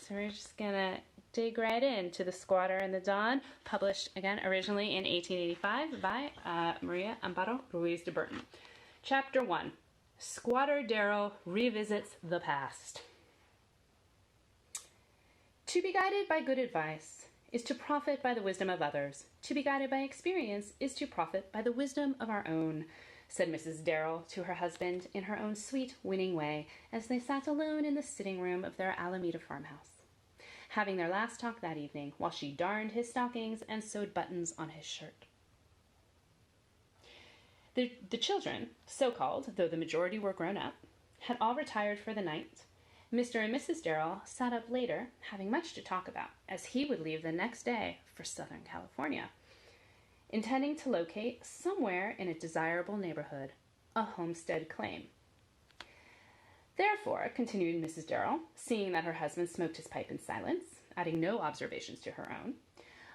So we're just going to dig right into The Squatter and the Don, published again originally in 1885 by María Amparo Ruiz de Burton. Chapter 1. Squatter Darrell revisits the past. To be guided by good advice is to profit by the wisdom of others. To be guided by experience is to profit by the wisdom of our own, said Mrs. Darrell to her husband in her own sweet, winning way, as they sat alone in the sitting room of their Alameda farmhouse, having their last talk that evening, while she darned his stockings and sewed buttons on his shirt. The children, so-called, though the majority were grown up, had all retired for the night. Mr. and Mrs. Darrell sat up later, having much to talk about, as he would leave the next day for Southern California, intending to locate somewhere in a desirable neighborhood a homestead claim. Therefore, continued Mrs. Darrell, seeing that her husband smoked his pipe in silence, adding no observations to her own,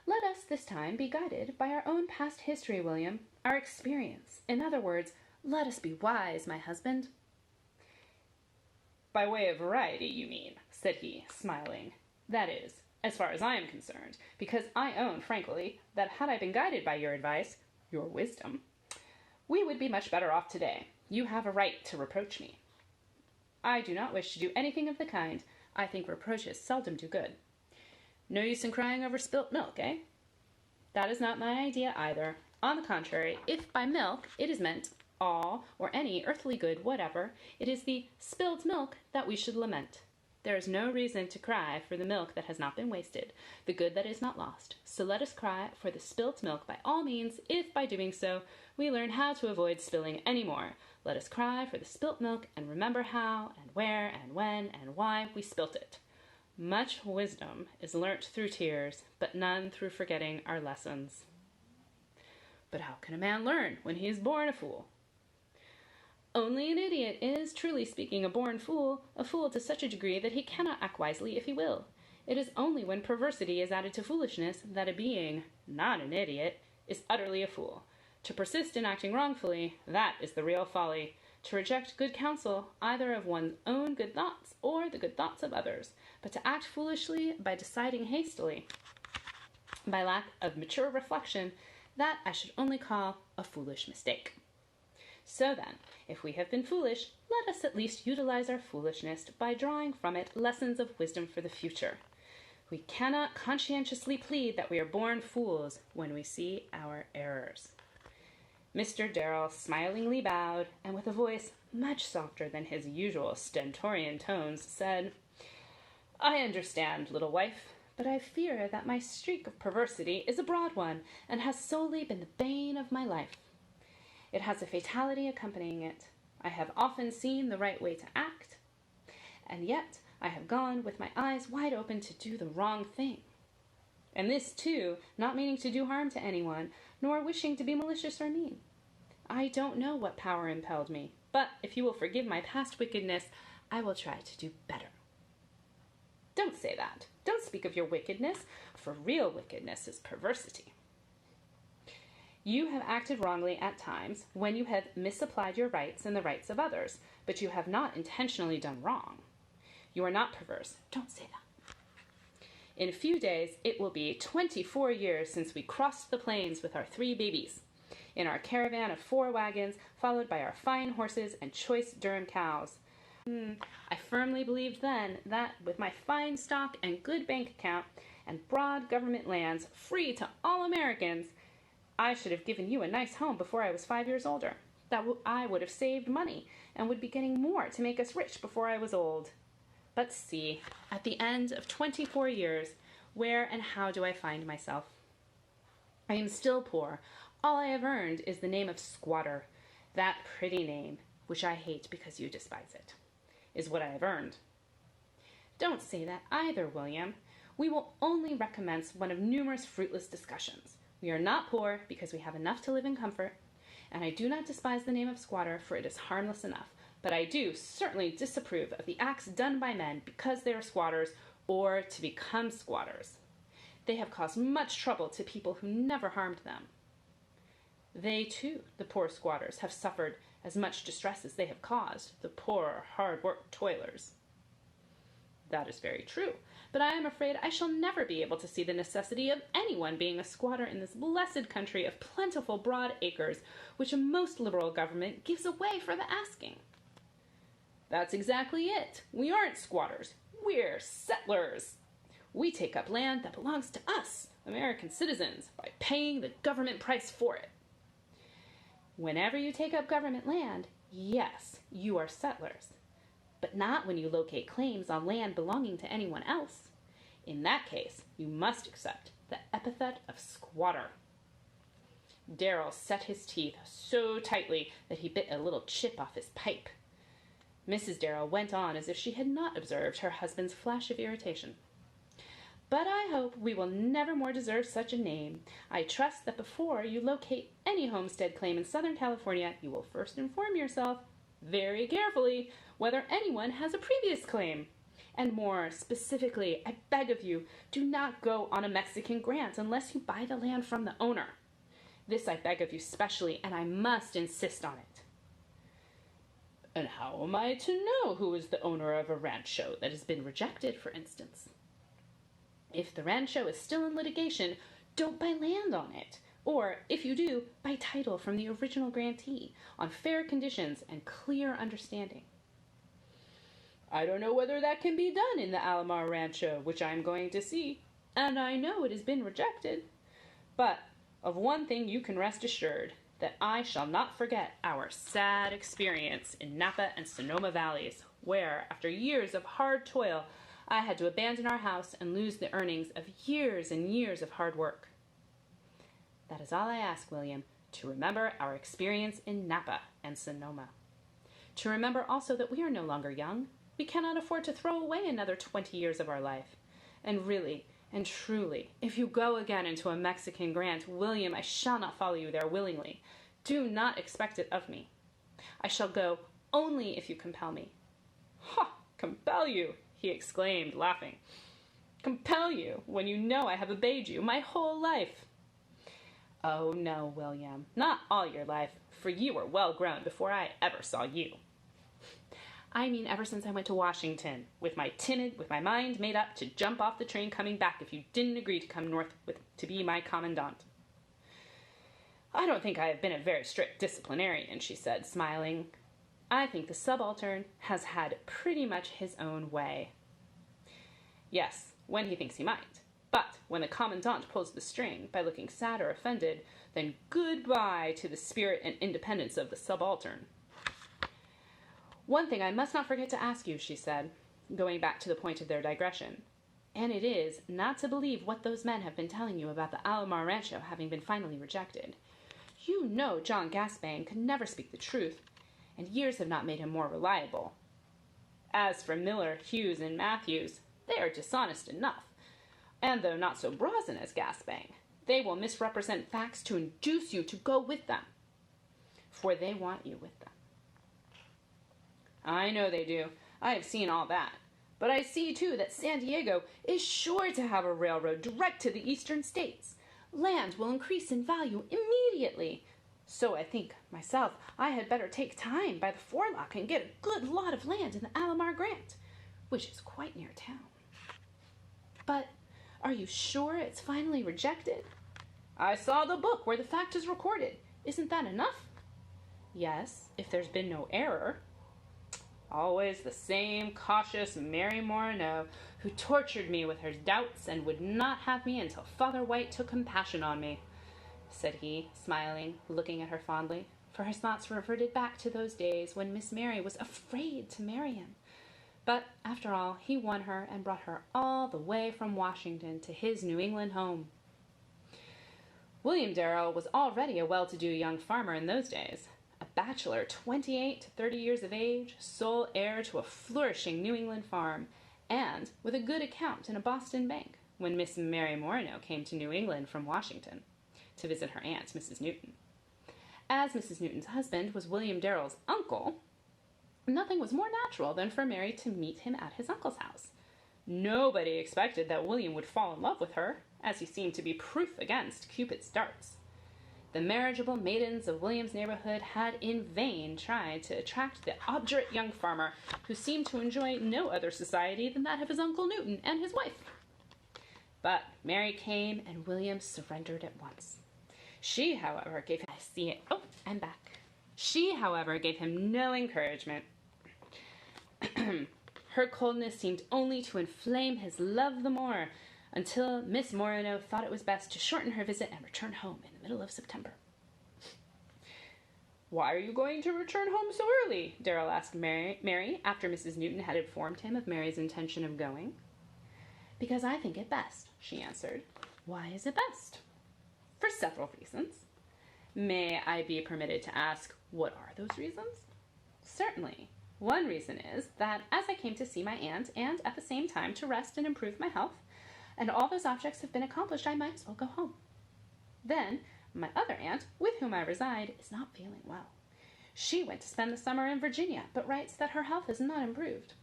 let us this time be guided by our own past history, William, our experience. In other words, let us be wise, my husband. By way of variety, you mean, said he, smiling. That is, as far as I am concerned, because I own, frankly, that had I been guided by your advice, your wisdom, we would be much better off today. You have a right to reproach me. I do not wish to do anything of the kind. I think reproaches seldom do good. No use in crying over spilt milk, eh? That is not my idea either. On the contrary, if by milk it is meant all or any earthly good whatever, it is the spilled milk that we should lament. There is no reason to cry for the milk that has not been wasted, the good that is not lost. So let us cry for the spilt milk by all means, if by doing so we learn how to avoid spilling any more. Let us cry for the spilt milk and remember how and where and when and why we spilt it. Much wisdom is learnt through tears, but none through forgetting our lessons. But how can a man learn when he is born a fool? Only an idiot is, truly speaking, a fool to such a degree that he cannot act wisely if he will. It is only when perversity is added to foolishness that a being, not an idiot, is utterly a fool. To persist in acting wrongfully, that is the real folly. To reject good counsel, either of one's own good thoughts or the good thoughts of others, but to act foolishly by deciding hastily, by lack of mature reflection, that I should only call a foolish mistake. So then, if we have been foolish, let us at least utilize our foolishness by drawing from it lessons of wisdom for the future. We cannot conscientiously plead that we are born fools when we see our errors. Mr. Darrell smilingly bowed, and with a voice much softer than his usual stentorian tones, said, I understand, little wife, but I fear that my streak of perversity is a broad one, and has solely been the bane of my life. It has a fatality accompanying it. I have often seen the right way to act, and yet I have gone with my eyes wide open to do the wrong thing. And this, too, not meaning to do harm to anyone, nor wishing to be malicious or mean. I don't know what power impelled me, but if you will forgive my past wickedness, I will try to do better. Don't say that. Don't speak of your wickedness, for real wickedness is perversity. You have acted wrongly at times when you have misapplied your rights and the rights of others, but you have not intentionally done wrong. You are not perverse. Don't say that. In a few days, it will be 24 years since we crossed the plains with our 3 babies, in our caravan of 4 wagons, followed by our fine horses and choice Durham cows. I firmly believed then that, with my fine stock and good bank account, and broad government lands free to all Americans, I should have given you a nice home before I was 5 years older. That I would have saved money, and would be getting more to make us rich before I was old. But see, at the end of 24 years, where and how do I find myself? I am still poor. All I have earned is the name of squatter. That pretty name, which I hate because you despise it, is what I have earned. Don't say that either, William. We will only recommence one of numerous fruitless discussions. We are not poor because we have enough to live in comfort, and I do not despise the name of squatter, for it is harmless enough. But I do certainly disapprove of the acts done by men because they are squatters or to become squatters. They have caused much trouble to people who never harmed them. They, too, the poor squatters, have suffered as much distress as they have caused, the poor, hard-worked toilers. That is very true, but I am afraid I shall never be able to see the necessity of anyone being a squatter in this blessed country of plentiful broad acres, which a most liberal government gives away for the asking. That's exactly it. We aren't squatters. We're settlers. We take up land that belongs to us, American citizens, by paying the government price for it. Whenever you take up government land, yes, you are settlers, but not when you locate claims on land belonging to anyone else. In that case, you must accept the epithet of squatter. Darrell set his teeth so tightly that he bit a little chip off his pipe. Mrs. Darrell went on as if she had not observed her husband's flash of irritation. But I hope we will never more deserve such a name. I trust that before you locate any homestead claim in Southern California, you will first inform yourself, very carefully, whether anyone has a previous claim. And more specifically, I beg of you, do not go on a Mexican grant unless you buy the land from the owner. This I beg of you specially, and I must insist on it. And how am I to know who is the owner of a rancho that has been rejected, for instance? If the rancho is still in litigation, don't buy land on it. Or, if you do, buy title from the original grantee on fair conditions and clear understanding. I don't know whether that can be done in the Alomar Rancho, which I am going to see, and I know it has been rejected. But of one thing you can rest assured, that I shall not forget our sad experience in Napa and Sonoma valleys, where, after years of hard toil, I had to abandon our house and lose the earnings of years and years of hard work. That is all I ask, William, to remember our experience in Napa and Sonoma. To remember also that we are no longer young. We cannot afford to throw away another 20 years of our life. And really, and truly, if you go again into a Mexican grant, William, I shall not follow you there willingly. Do not expect it of me. I shall go only if you compel me. Ha! Compel you! He exclaimed, laughing. Compel you, when you know I have obeyed you my whole life. Oh, no, William, not all your life, for you were well grown before I ever saw you. I mean ever since I went to Washington, with my mind made up to jump off the train coming back if you didn't agree to come north to be my commandant. I don't think I have been a very strict disciplinarian, she said, smiling. I think the subaltern has had pretty much his own way. Yes, when he thinks he might. But when the commandant pulls the string by looking sad or offended, then goodbye to the spirit and independence of the subaltern. One thing I must not forget to ask you, she said, going back to the point of their digression, and it is not to believe what those men have been telling you about the Alomar Rancho having been finally rejected. You know John Gaspang could never speak the truth, and years have not made him more reliable. As for Miller, Hughes, and Matthews, they are dishonest enough, and though not so brazen as Gaspang, they will misrepresent facts to induce you to go with them, for they want you with them. I know they do. I have seen all that. But I see, too, that San Diego is sure to have a railroad direct to the eastern states. Land will increase in value immediately. So I think, myself, I had better take time by the forelock and get a good lot of land in the Alomar Grant, which is quite near town. But are you sure it's finally rejected? I saw the book where the fact is recorded. Isn't that enough? Yes, if there's been no error. Always the same cautious Mary Morneau, who tortured me with her doubts and would not have me until Father White took compassion on me, said he, smiling, looking at her fondly, for his thoughts reverted back to those days when Miss Mary was afraid to marry him. But, after all, he won her and brought her all the way from Washington to his New England home. William Darrell was already a well-to-do young farmer in those days, a bachelor 28 to 30 years of age, sole heir to a flourishing New England farm, and with a good account in a Boston bank, when Miss Mary Morneau came to New England from Washington to visit her aunt, Mrs. Newton. As Mrs. Newton's husband was William Darrell's uncle, nothing was more natural than for Mary to meet him at his uncle's house. Nobody expected that William would fall in love with her, as he seemed to be proof against Cupid's darts. The marriageable maidens of William's neighborhood had in vain tried to attract the obdurate young farmer, who seemed to enjoy no other society than that of his Uncle Newton and his wife. But Mary came, and William surrendered at once. She, however, gave him no encouragement. Her coldness seemed only to inflame his love the more, until Miss Moreno thought it was best to shorten her visit and return home in the middle of September. "Why are you going to return home so early?" Darrell asked Mary after Mrs. Newton had informed him of Mary's intention of going. "Because I think it best," she answered. "Why is it best?" "For several reasons." "May I be permitted to ask, what are those reasons?" "Certainly. One reason is that as I came to see my aunt, and at the same time to rest and improve my health, and all those objects have been accomplished, I might as well go home. Then, my other aunt, with whom I reside, is not feeling well. She went to spend the summer in Virginia, but writes that her health has not improved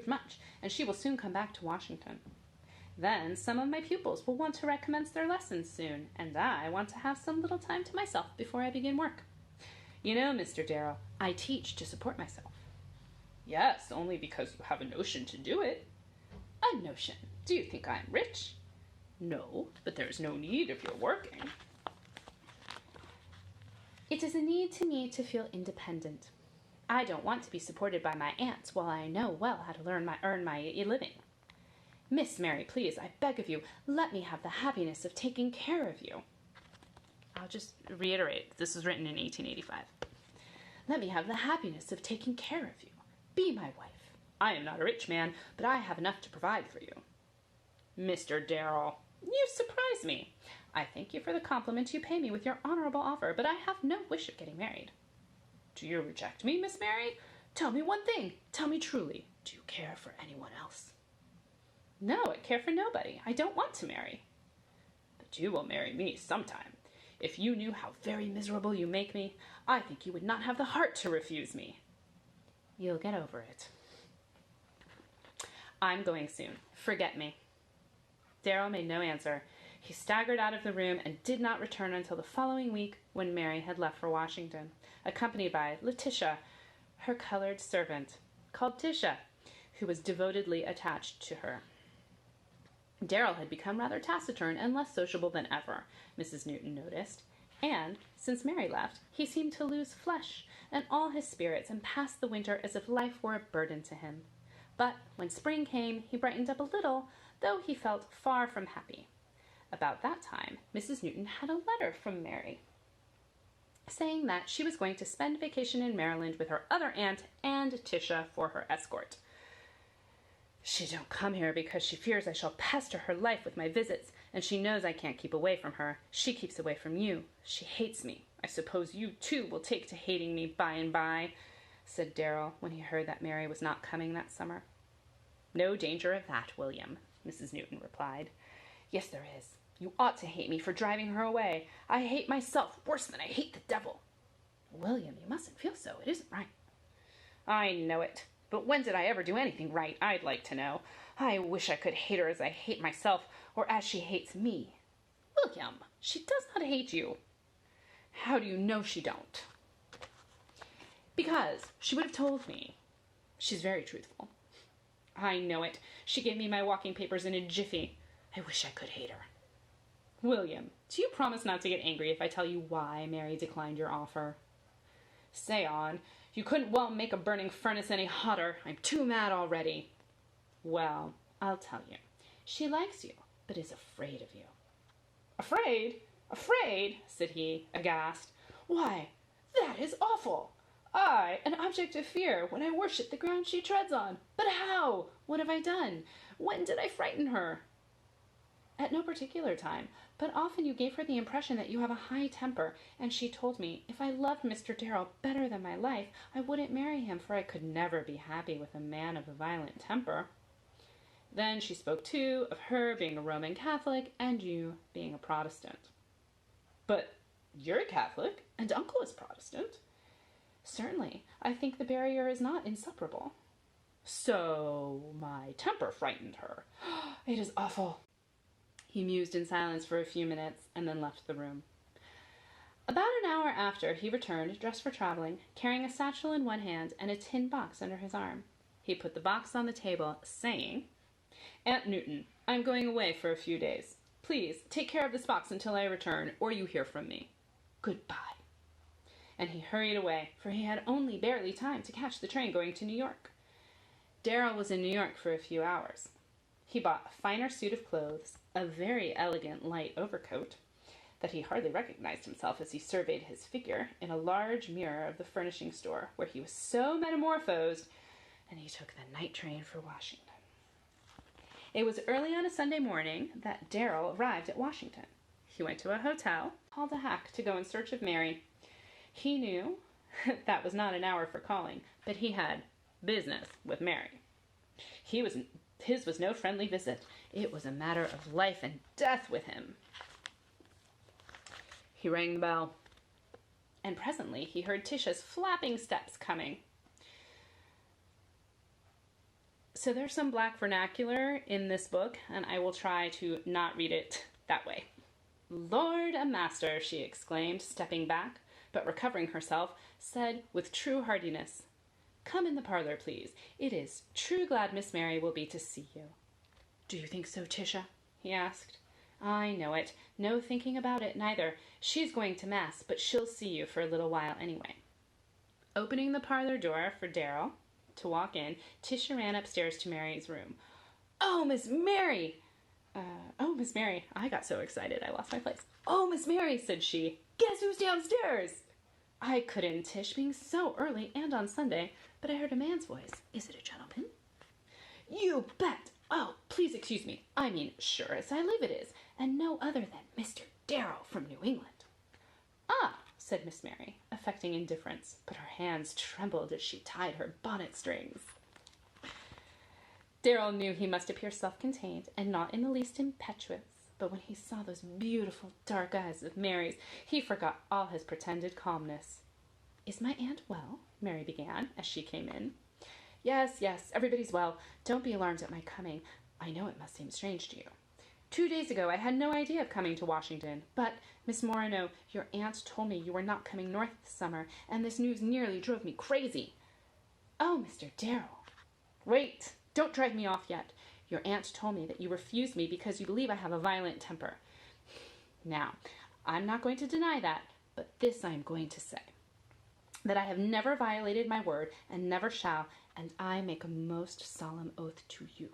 much, and she will soon come back to Washington. Then some of my pupils will want to recommence their lessons soon, and I want to have some little time to myself before I begin work. You know, Mr. Darrell, I teach to support myself." "Yes, only because you have a notion to do it." "A notion? Do you think I am rich?" "No, but there is no need if you're working." "It is a need to me to feel independent. I don't want to be supported by my aunts while I know well how to earn my living. Miss Mary, please, I beg of you, let me have the happiness of taking care of you." I'll just reiterate, this was written in 1885. "Let me have the happiness of taking care of you. Be my wife. I am not a rich man, but I have enough to provide for you." "Mr. Darrell, you surprise me. I thank you for the compliment you pay me with your honorable offer, but I have no wish of getting married." "Do you reject me, Miss Mary? Tell me one thing. Tell me truly. Do you care for anyone else?" "No, I care for nobody. I don't want to marry." "But you will marry me sometime. If you knew how very miserable you make me, I think you would not have the heart to refuse me." "You'll get over it." "I'm going soon. Forget me." Darrell made no answer. He staggered out of the room and did not return until the following week, when Mary had left for Washington, accompanied by Letitia, her colored servant, called Tisha, who was devotedly attached to her. Darrell had become rather taciturn and less sociable than ever, Mrs. Newton noticed, and, since Mary left, he seemed to lose flesh and all his spirits and pass the winter as if life were a burden to him. But when spring came, he brightened up a little, though he felt far from happy. About that time, Mrs. Newton had a letter from Mary, saying that she was going to spend vacation in Maryland with her other aunt and Tisha for her escort. "She don't come here because she fears I shall pester her life with my visits, and she knows I can't keep away from her. She keeps away from you. She hates me. I suppose you, too, will take to hating me by and by," said Darrell, when he heard that Mary was not coming that summer. "No danger of that, William," Mrs. Newton replied. "Yes, there is. You ought to hate me for driving her away. I hate myself worse than I hate the devil." "William, you mustn't feel so. It isn't right." "I know it. But when did I ever do anything right, I'd like to know? I wish I could hate her as I hate myself, or as she hates me." "William, she does not hate you." "How do you know she don't?" "Because she would have told me. She's very truthful." "I know it. She gave me my walking papers in a jiffy. I wish I could hate her." "William, do you promise not to get angry if I tell you why Mary declined your offer?" "Say on. You couldn't well make a burning furnace any hotter. I'm too mad already." "Well, I'll tell you. She likes you, but is afraid of you." "Afraid? Afraid?" said he, aghast. "Why, that is awful. I, an object of fear, when I worship the ground she treads on. But how? What have I done? When did I frighten her?" "At no particular time, but often you gave her the impression that you have a high temper, and she told me if I loved Mr. Darrell better than my life, I wouldn't marry him, for I could never be happy with a man of a violent temper. Then she spoke, too, of her being a Roman Catholic, and you being a Protestant." "But you're a Catholic, and Uncle is Protestant." "Certainly. I think the barrier is not insuperable." "So my temper frightened her. It is awful." He mused in silence for a few minutes and then left the room. About an hour after, he returned, dressed for traveling, carrying a satchel in one hand and a tin box under his arm. He put the box on the table, saying, "Aunt Newton, I'm going away for a few days. Please, take care of this box until I return, or you hear from me. Goodbye." And he hurried away, for he had only barely time to catch the train going to New York. Darrell was in New York for a few hours. He bought a finer suit of clothes, a very elegant light overcoat, that he hardly recognized himself as he surveyed his figure in a large mirror of the furnishing store, where he was so metamorphosed, and he took the night train for Washington. It was early on a Sunday morning that Darrell arrived at Washington. He went to a hotel, called a hack to go in search of Mary. He knew that was not an hour for calling, but he had business with Mary. His was no friendly visit. It was a matter of life and death with him. He rang the bell, and presently he heard Tisha's flapping steps coming. So there's some black vernacular in this book, and I will try to not read it that way. "Lord a master," she exclaimed, stepping back, but recovering herself, said with true heartiness, "Come in the parlor, please. It is true glad Miss Mary will be to see you." "Do you think so, Tisha?" he asked. "I know it. No thinking about it, neither. She's going to Mass, but she'll see you for a little while anyway." Opening the parlor door for Darrell to walk in, Tisha ran upstairs to Mary's room. "Oh, Miss Mary!" Miss Mary. I got so excited I lost my place. "Oh, Miss Mary," said she. "Guess who's downstairs?" "I couldn't, Tish, being so early and on Sunday, but I heard a man's voice. Is it a gentleman?" "You bet! Oh, please excuse me. I mean, sure as I live it is, and no other than Mr. Darrell from New England." "Ah," said Miss Mary, affecting indifference, but her hands trembled as she tied her bonnet strings. Darrell knew he must appear self-contained and not in the least impetuous, but when he saw those beautiful dark eyes of Mary's, he forgot all his pretended calmness. "Is my aunt well?" Mary began, as she came in. Yes, everybody's well. Don't be alarmed at my coming. I know it must seem strange to you. 2 days ago I had no idea of coming to Washington, but, Miss Moreno, your aunt told me you were not coming north this summer, and this news nearly drove me crazy." "Oh, Mr. Darrell." "Wait, don't drive me off yet. Your aunt told me that you refused me because you believe I have a violent temper. Now, I'm not going to deny that, but this I am going to say, that I have never violated my word and never shall, and I make a most solemn oath to you,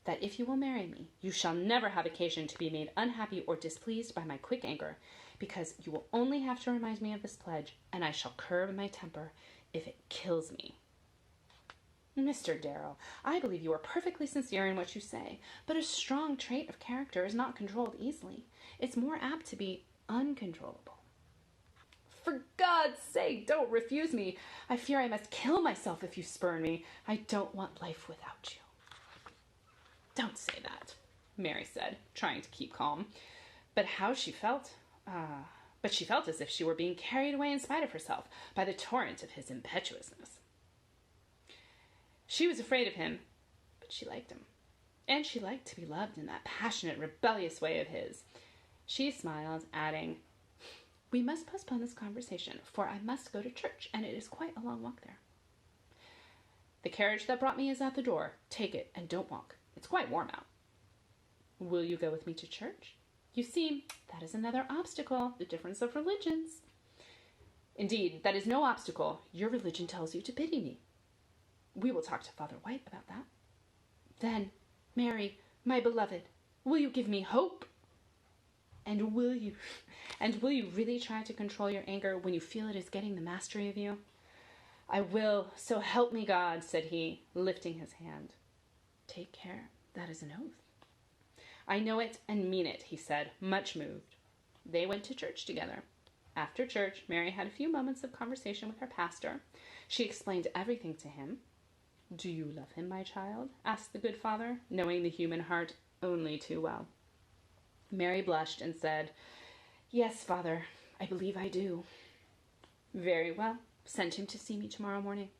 that if you will marry me, you shall never have occasion to be made unhappy or displeased by my quick anger, because you will only have to remind me of this pledge, and I shall curb my temper if it kills me." "Mr. Darrell, I believe you are perfectly sincere in what you say, but a strong trait of character is not controlled easily. It's more apt to be uncontrollable." "For God's sake, don't refuse me. I fear I must kill myself if you spurn me. I don't want life without you." "Don't say that," Mary said, trying to keep calm. But how she felt? But she felt as if she were being carried away in spite of herself by the torrent of his impetuousness. She was afraid of him, but she liked him. And she liked to be loved in that passionate, rebellious way of his. She smiled, adding, "We must postpone this conversation, for I must go to church, and it is quite a long walk there." "The carriage that brought me is at the door. Take it, and don't walk. It's quite warm out." "Will you go with me to church? You see, that is another obstacle, the difference of religions." "Indeed, that is no obstacle. Your religion tells you to pity me." "We will talk to Father White about that." "Then, Mary, my beloved, will you give me hope? And will you really try to control your anger when you feel it is getting the mastery of you?" "I will, so help me God," said he, lifting his hand. "Take care, that is an oath." "I know it and mean it," he said, much moved. They went to church together. After church, Mary had a few moments of conversation with her pastor. She explained everything to him. "Do you love him, my child?" asked the good father, knowing the human heart only too well. Mary blushed and said, "Yes, Father, I believe I do." "Very well. Send him to see me tomorrow morning."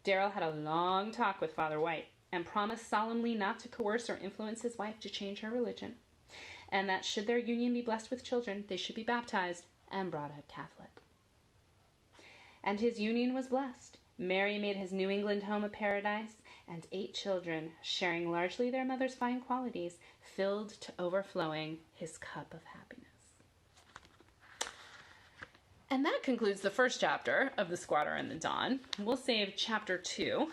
Darrell had a long talk with Father White, and promised solemnly not to coerce or influence his wife to change her religion, and that should their union be blessed with children, they should be baptized and brought up Catholic. And his union was blessed. Mary made his New England home a paradise, and 8 children, sharing largely their mother's fine qualities, filled to overflowing his cup of happiness. And that concludes the first chapter of The Squatter and the Don. We'll save chapter 2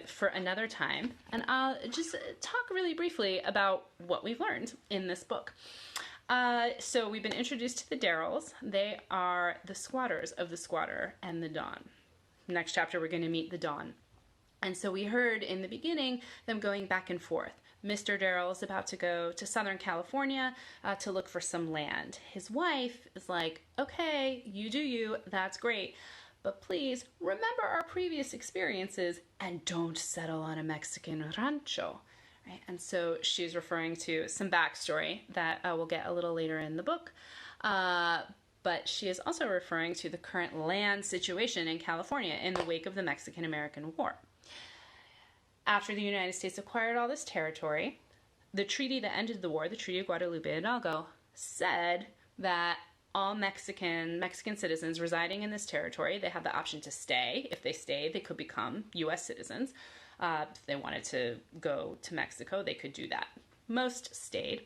for another time, and I'll just talk really briefly about what we've learned in this book. So we've been introduced to the Darrells. They are the squatters of The Squatter and the Don. Next chapter, we're going to meet the Don. And so we heard in the beginning them going back and forth. Mr. Darrell is about to go to Southern California to look for some land. His wife is like, okay, you do you, that's great, but please remember our previous experiences and don't settle on a Mexican rancho. Right? And so she's referring to some backstory that we'll get a little later in the book. But she is also referring to the current land situation in California in the wake of the Mexican-American War. After the United States acquired all this territory, the treaty that ended the war, the Treaty of Guadalupe Hidalgo, said that all Mexican citizens residing in this territory, they had the option to stay. If they stayed, they could become U.S. citizens. If they wanted to go to Mexico, they could do that. Most stayed.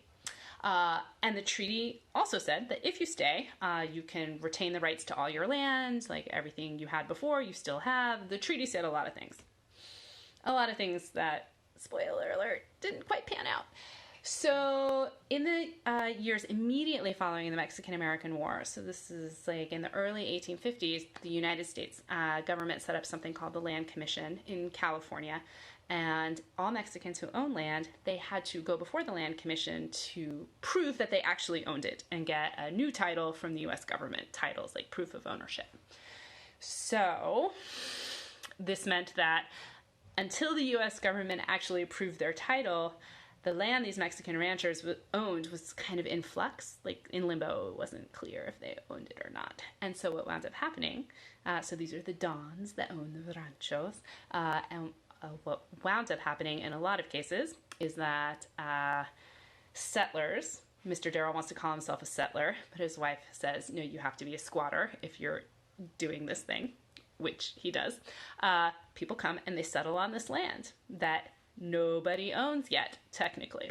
And the treaty also said that if you stay, you can retain the rights to all your land, like everything you had before, you still have. The treaty said a lot of things. A lot of things that, spoiler alert, didn't quite pan out. So in the years immediately following the Mexican-American War, so this is like in the early 1850s, the United States government set up something called the Land Commission in California. And all Mexicans who own land, they had to go before the Land Commission to prove that they actually owned it and get a new title from the U.S. government, titles like proof of ownership. So this meant that until the U.S. government actually approved their title, the land these Mexican ranchers owned was kind of in flux, like in limbo. It wasn't clear if they owned it or not. And so what wound up happening, so these are the Dons that own the ranchos, and what wound up happening in a lot of cases is that settlers, Mr. Darrell wants to call himself a settler, but his wife says, no, you have to be a squatter if you're doing this thing, which he does. People come and they settle on this land that nobody owns yet, technically.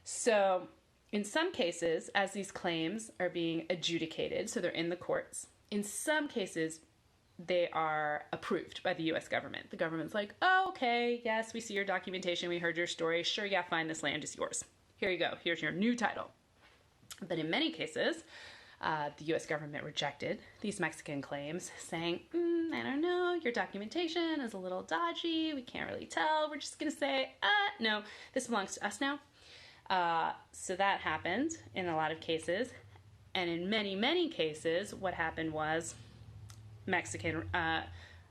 So in some cases, as these claims are being adjudicated, so they're in the courts, in some cases, they are approved by the U.S. government. The government's like, oh, okay, yes, we see your documentation, we heard your story, sure, yeah, fine, this land is yours. Here you go, here's your new title. But in many cases, the U.S. government rejected these Mexican claims, saying, I don't know, your documentation is a little dodgy, we can't really tell, we're just going to say, no, this belongs to us now. So that happened in a lot of cases, and in many, many cases, what happened was Mexican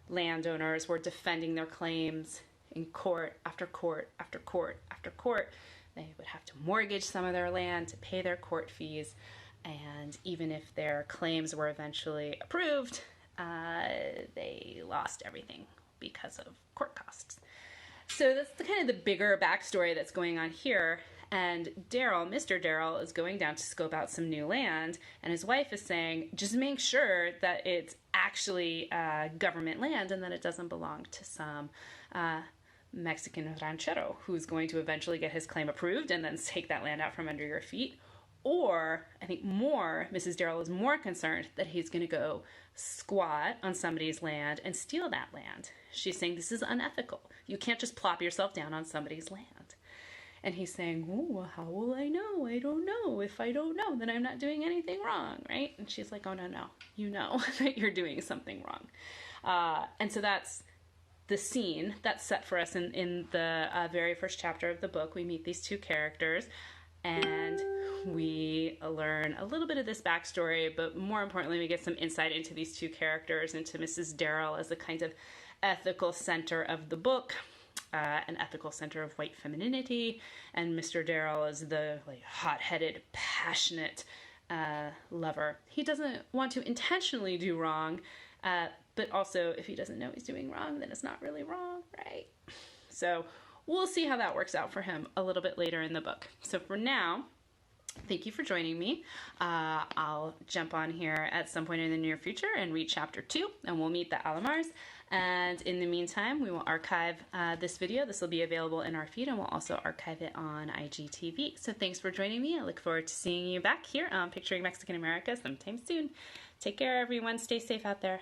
landowners were defending their claims in court after court after court after court. They would have to mortgage some of their land to pay their court fees, and even if their claims were eventually approved, they lost everything because of court costs. So that's kind of the bigger backstory that's going on here. And Darrell, Mr. Darrell, is going down to scope out some new land, and his wife is saying, just make sure that it's actually government land and that it doesn't belong to some Mexican ranchero who's going to eventually get his claim approved and then take that land out from under your feet. Or, I think Mrs. Darrell is more concerned that he's going to go squat on somebody's land and steal that land. She's saying this is unethical. You can't just plop yourself down on somebody's land. And he's saying, oh, well, how will I know? I don't know. If I don't know, then I'm not doing anything wrong, right? And she's like, oh, no, you know that you're doing something wrong. And so that's the scene that's set for us in the very first chapter of the book. We meet these two characters, and we learn a little bit of this backstory, but more importantly, we get some insight into these two characters, into Mrs. Darrell as the kind of ethical center of the book. An ethical center of white femininity, and Mr. Darrell is the hot-headed, passionate lover. He doesn't want to intentionally do wrong, but also if he doesn't know he's doing wrong, then it's not really wrong, right? So we'll see how that works out for him a little bit later in the book. So for now, thank you for joining me. I'll jump on here at some point in the near future and read chapter 2, and we'll meet the Alamars. And in the meantime, we will archive this video. This will be available in our feed, and we'll also archive it on IGTV. So thanks for joining me. I look forward to seeing you back here on Picturing Mexican America sometime soon. Take care, everyone. Stay safe out there.